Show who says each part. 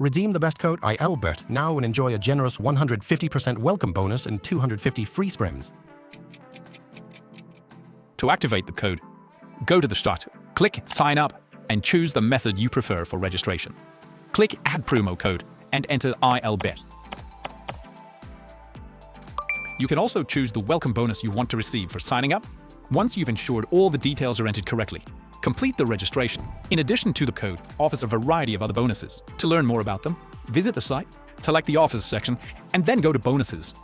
Speaker 1: Redeem the best code ILBET now and enjoy a generous 150% welcome bonus and 250 free sprims.
Speaker 2: To activate the code, go to the start, click Sign Up, and choose the method you prefer for registration. Click Add promo code and enter ILBET. You can also choose the welcome bonus you want to receive for signing up. Once you've ensured all the details are entered correctly, complete the registration. In addition to the code, offers a variety of other bonuses. To learn more about them, visit the site, select the offers section, and then go to bonuses.